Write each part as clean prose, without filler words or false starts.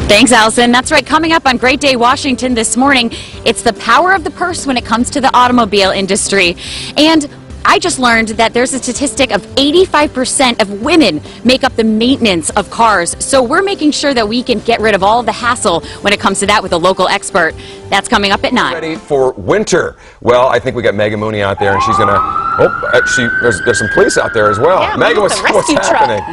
Thanks, Allison. That's right. Coming up on Great Day Washington this morning, it's the power of the purse when it comes to the automobile industry. And I just learned that there's a statistic of 85% of women make up the maintenance of cars. So we're making sure that we can get rid of all of the hassle when it comes to that with a local expert. That's coming up at 9. Ready for winter. Well, I think we got Megan Mooney out there, and she's going to... Oh, actually, there's some police out there as well. Yeah, Megan, what's happening?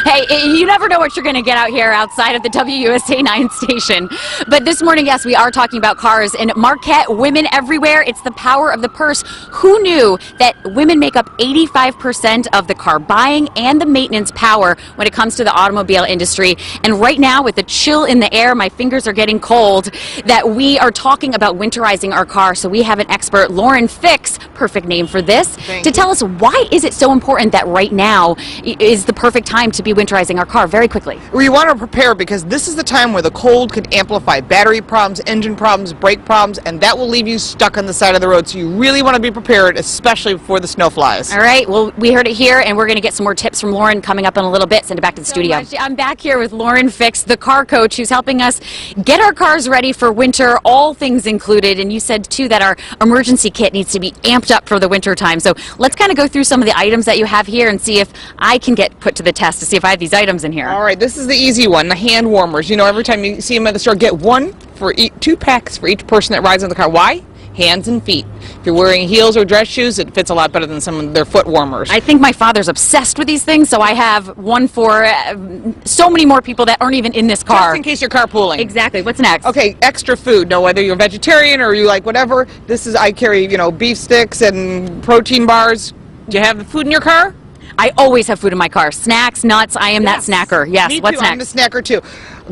Hey, you never know what you're going to get out here outside of the WUSA 9 station. But this morning, yes, we are talking about cars. In Marquette, women everywhere, it's the power of the purse. Who knew that women make up 85% of the car buying and the maintenance power when it comes to the automobile industry? And right now, with the chill in the air, my fingers are getting cold, that we are talking about winterizing our car. So we have an expert, Lauren Fix, perfect name for this, to tell us why is it so important that right now is the perfect time to be winterizing our car. Very quickly. We want to prepare because this is the time where the cold can amplify battery problems, engine problems, brake problems, and that will leave you stuck on the side of the road. So you really want to be prepared, especially before the snow flies. All right. Well, we heard it here, and we're going to get some more tips from Lauren coming up in a little bit. Send it back to the studio. I'm back here with Lauren Fix, the car coach, who's helping us get our cars ready for winter, all things included. And you said, too, that our emergency kit needs to be amped up for the winter time. So let's kind of go through some of the items that you have here and see if I can get put to the test to see if I have these items in here. All right, this is the easy one, the hand warmers. You know, every time you see them at the store, get one for two packs for each person that rides in the car. Why? Hands and feet. If you're wearing heels or dress shoes, it fits a lot better than some of their foot warmers. I think my father's obsessed with these things, so I have one for so many more people that aren't even in this car. Just in case you're carpooling. Exactly. What's next? Okay, extra food. Now, whether you're vegetarian or you like whatever, I carry, beef sticks and protein bars. Do you have the food in your car? I always have food in my car. Snacks, nuts, I am that snacker. Yes, Me what's too. next? I'm a snacker too.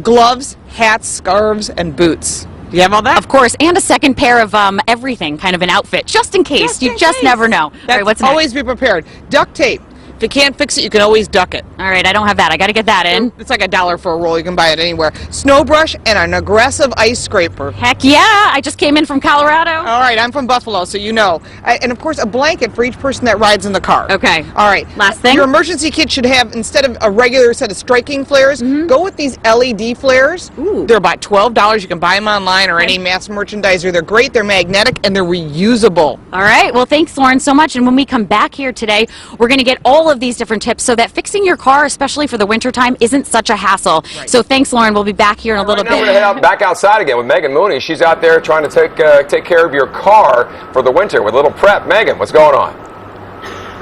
Gloves, hats, scarves, and boots. Do you have all that? Of course, and a second pair of everything, kind of an outfit, just in case. You just never know. All right, what's next? Always be prepared. Duct tape. If you can't fix it, you can always duck it. All right, I don't have that. I got to get that in. It's like $1 for a roll. You can buy it anywhere. Snow brush and an aggressive ice scraper. Heck yeah! I just came in from Colorado. All right, I'm from Buffalo, so you know. And of course, a blanket for each person that rides in the car. Okay. All right. Last thing. Your emergency kit should have, instead of a regular set of striking flares, go with these LED flares. Ooh. They're about $12. You can buy them online or any mass merchandiser. They're great, they're magnetic, and they're reusable. All right. Well, thanks, Lauren, so much. And when we come back here today, we're going to get all of these different tips so that fixing your car, especially for the wintertime, isn't such a hassle. Right. So thanks, Lauren. We'll be back here in a little bit. Now we're going to head back outside again with Megan Mooney. She's out there trying to take care of your car for the winter with a little prep. Megan, what's going on?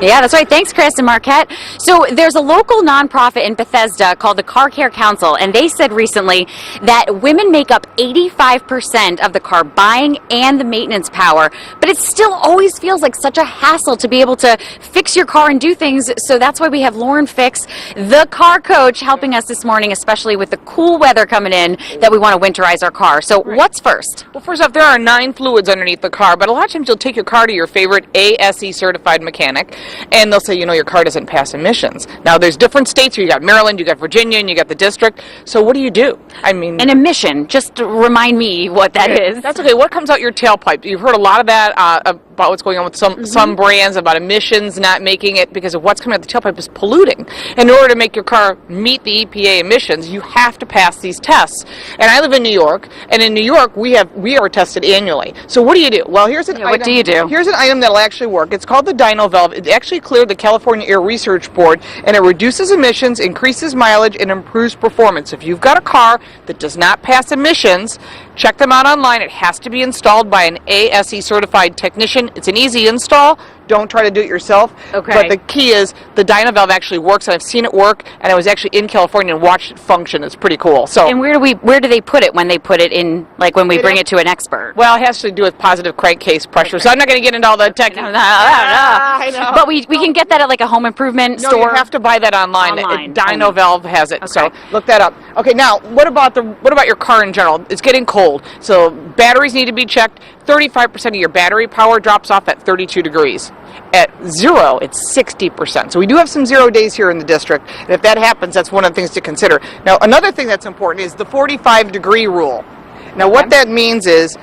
Yeah, that's right. Thanks, Chris and Marquette. So there's a local nonprofit in Bethesda called the Car Care Council, and they said recently that women make up 85% of the car buying and the maintenance power, but it still always feels like such a hassle to be able to fix your car and do things. So that's why we have Lauren Fix, the car coach, helping us this morning, especially with the cool weather coming in, that we want to winterize our car. So what's first? Well, first off, there are 9 fluids underneath the car, but a lot of times you'll take your car to your favorite ASE certified mechanic, and they'll say, your car doesn't pass emissions. Now, there's different states. You got Maryland, you got Virginia, and you got the district. So what do you do? I mean, an emission. Just remind me what that is. That's okay. What comes out your tailpipe? You've heard a lot of that about what's going on with some brands, about emissions not making it because of what's coming out the tailpipe is polluting. In order to make your car meet the EPA emissions, you have to pass these tests. And I live in New York, and in New York we are tested annually. So what do you do? Well, here's an item. What do you do? Here's an item that'll actually work. It's called the Dyno Valve. It actually cleared the California Air Research Board, and it reduces emissions, increases mileage, and improves performance. If you've got a car that does not pass emissions, check them out online. It has to be installed by an ASE certified technician. It's an easy install. Don't try to do it yourself. Okay. But the key is the Dyno Valve actually works, and I've seen it work, and I was actually in California and watched it function. It's pretty cool. So. And where do they put it when they put it in, like when we bring it to an expert? Well, it has to do with positive crankcase pressure, so I'm not going to get into all the technical. I know. But we can get that at like a home improvement store. No, you have to buy that online. Dyno Valve has it, so look that up. Okay, now what about your car in general? It's getting cold, so batteries need to be checked. 35% of your battery power drops off at 32 degrees. At 0, it's 60%. So we do have some 0 days here in the district, and if that happens, that's one of the things to consider. Now, another thing that's important is the 45-degree rule. Now, what that means is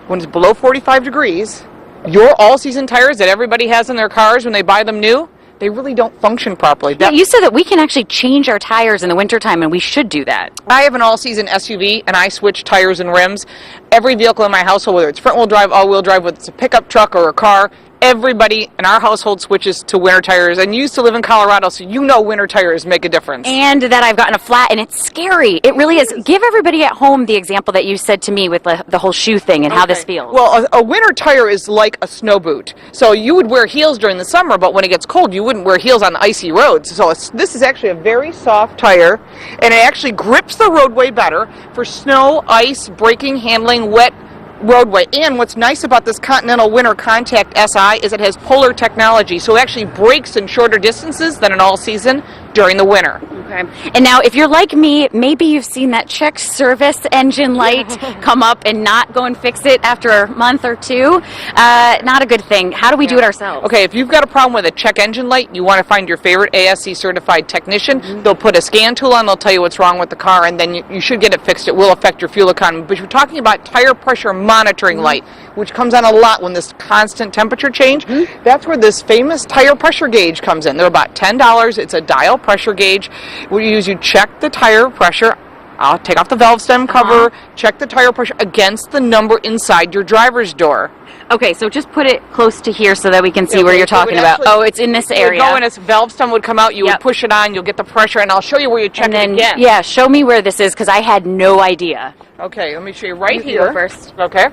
when it's below 45 degrees, your all-season tires that everybody has in their cars when they buy them new, they really don't function properly. Yeah, you said that we can actually change our tires in the wintertime, and we should do that. I have an all-season SUV, and I switch tires and rims. Every vehicle in my household, whether it's front-wheel drive, all-wheel drive, whether it's a pickup truck or a car, everybody in our household switches to winter tires. And you used to live in Colorado, so you know winter tires make a difference. And that I've gotten a flat, and it's scary. It really is. Give everybody at home the example that you said to me with the whole shoe thing and how this feels. Well, a winter tire is like a snow boot. So you would wear heels during the summer, but when it gets cold, you wouldn't wear heels on icy roads. So this is actually a very soft tire, and it actually grips the roadway better for snow, ice, braking, handling, wet roadway. And what's nice about this Continental Winter Contact SI is it has polar technology, so it actually brakes in shorter distances than an all-season during the winter. Okay. And now, if you're like me, maybe you've seen that check service engine light come up and not go and fix it after a month or two. Not a good thing. How do we do it ourselves? Okay, if you've got a problem with a check engine light, you want to find your favorite ASC certified technician. They'll put a scan tool on, they'll tell you what's wrong with the car, and then you should get it fixed. It will affect your fuel economy. But you're talking about tire pressure monitoring light, which comes on a lot when this constant temperature change. That's where this famous tire pressure gauge comes in. They're about $10. It's a dial pressure gauge. What you check the tire pressure. I'll take off the valve stem cover, check the tire pressure against the number inside your driver's door. Okay, so just put it close to here so that we can see where you're talking about. Oh, it's in this area. Go and its valve stem would come out, you would push it on, you'll get the pressure, and I'll show you where you check it again. Yeah, show me where this is, because I had no idea. Okay, let me show you right here. You go first. Okay.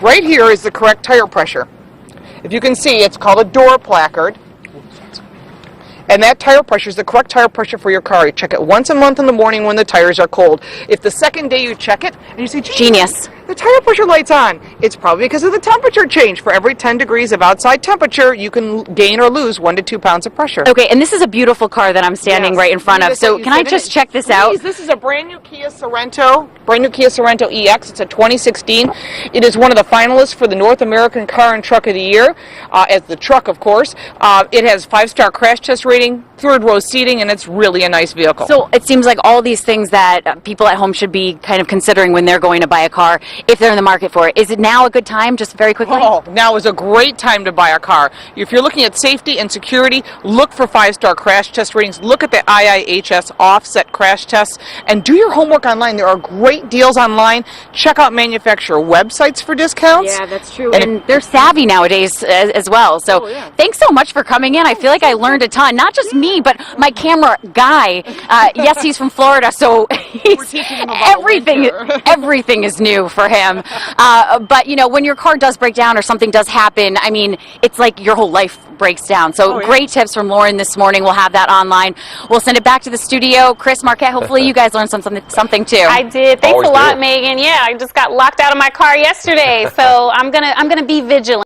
Right here is the correct tire pressure. If you can see, it's called a door placard. And that tire pressure is the correct tire pressure for your car. You check it once a month in the morning when the tires are cold. If the second day you check it, and you say, genius, the tire pressure light's on, it's probably because of the temperature change. For every 10 degrees of outside temperature, you can gain or lose 1 to 2 pounds of pressure. Okay, and this is a beautiful car that I'm standing right in front of. So can I just check this out? This is a brand new Kia Sorento EX. It's a 2016. It is one of the finalists for the North American Car and Truck of the Year, as the truck, of course. It has 5-star crash test rating, 3rd row seating, and it's really a nice vehicle. So it seems like all these things that people at home should be kind of considering when they're going to buy a car, if they're in the market for it. Is it now a good time, just very quickly? Oh, now is a great time to buy a car. If you're looking at safety and security, look for 5-star crash test ratings. Look at the IIHS offset crash tests, and do your homework online. There are great deals online. Check out manufacturer websites for discounts. Yeah, that's true. And they're savvy nowadays as well. So thanks so much for coming in. I feel like I learned a ton. Not just me, but my camera guy. Yes, he's from Florida, so everything is new for him. But you know, when your car does break down or something does happen, I mean, it's like your whole life breaks down. So great tips from Lauren this morning. We'll have that online. We'll send it back to the studio. Chris, Marquette, hopefully you guys learned something too. I did. Thanks a lot, Megan. Yeah, I just got locked out of my car yesterday, so I'm gonna be vigilant.